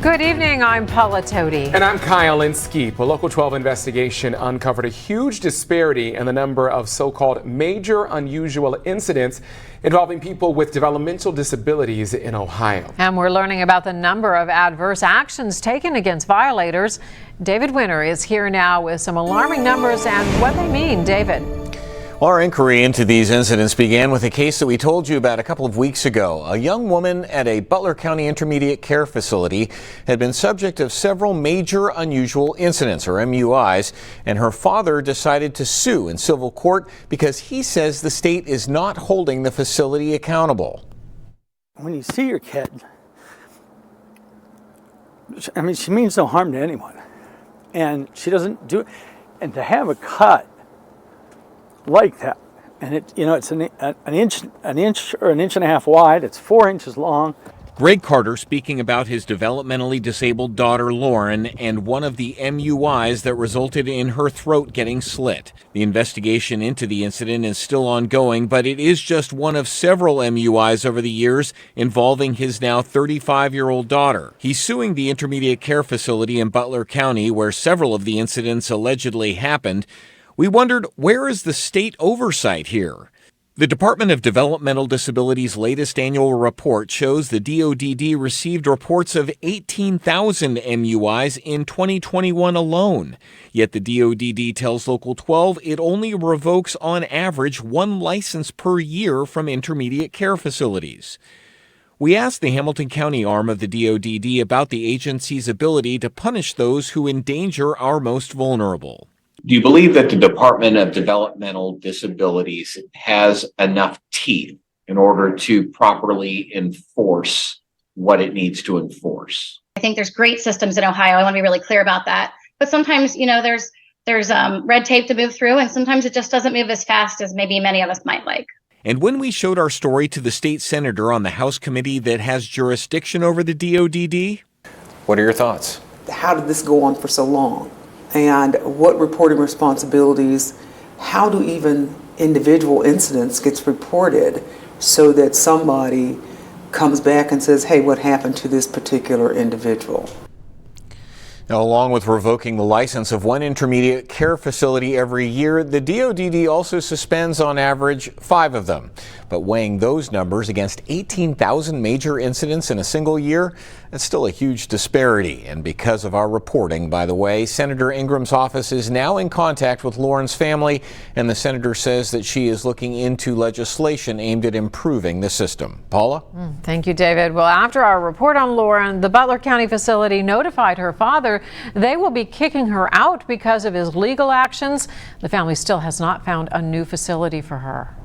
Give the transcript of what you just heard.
Good evening, I'm Paula Toti. And I'm Kyle Linsky. A Local 12 investigation uncovered a huge disparity in the number of so-called major unusual incidents involving people with developmental disabilities in Ohio. And we're learning about the number of adverse actions taken against violators. David Winter is here now with some alarming numbers and what they mean. David. Our inquiry into these incidents began with a case that we told you about a couple of weeks ago. A young woman at a Butler County Intermediate Care Facility had been subject of several major unusual incidents, or MUIs, and her father decided to sue in civil court because he says the state is not holding the facility accountable. When you see your kid, I mean, she means no harm to anyone, and she doesn't do it. And to have a cut like that, and it's an inch or an inch and a half wide. It's 4 inches long. Greg Carter speaking about his developmentally disabled daughter Lauren and one of the MUIs that resulted in her throat getting slit. The investigation into the incident is still ongoing, but it is just one of several MUIs over the years involving his now 35-year-old daughter. He's suing the Intermediate Care Facility in Butler County, where several of the incidents allegedly happened. We wondered, where is the state oversight here? The Department of Developmental Disabilities' latest annual report shows the DODD received reports of 18,000 MUIs in 2021 alone. Yet the DODD tells Local 12 it only revokes on average one license per year from intermediate care facilities. We asked the Hamilton County arm of the DODD about the agency's ability to punish those who endanger our most vulnerable. Do you believe that the Department of Developmental Disabilities has enough teeth in order to properly enforce what it needs to enforce? I think there's great systems in Ohio. I want to be really clear about that. But sometimes, there's red tape to move through, and sometimes it just doesn't move as fast as maybe many of us might like. And when we showed our story to the state senator on the House committee that has jurisdiction over the DODD, what are your thoughts? How did this go on for so long? And what reporting responsibilities, how do even individual incidents gets reported so that somebody comes back and says, hey, what happened to this particular individual? Now, along with revoking the license of one intermediate care facility every year, the DODD also suspends on average 5 of them. But weighing those numbers against 18,000 major incidents in a single year, that's still a huge disparity. And because of our reporting, by the way, Senator Ingram's office is now in contact with Lauren's family, and the senator says that she is looking into legislation aimed at improving the system. Paula? Thank you, David. Well, after our report on Lauren, the Butler County facility notified her father they will be kicking her out because of his legal actions. The family still has not found a new facility for her.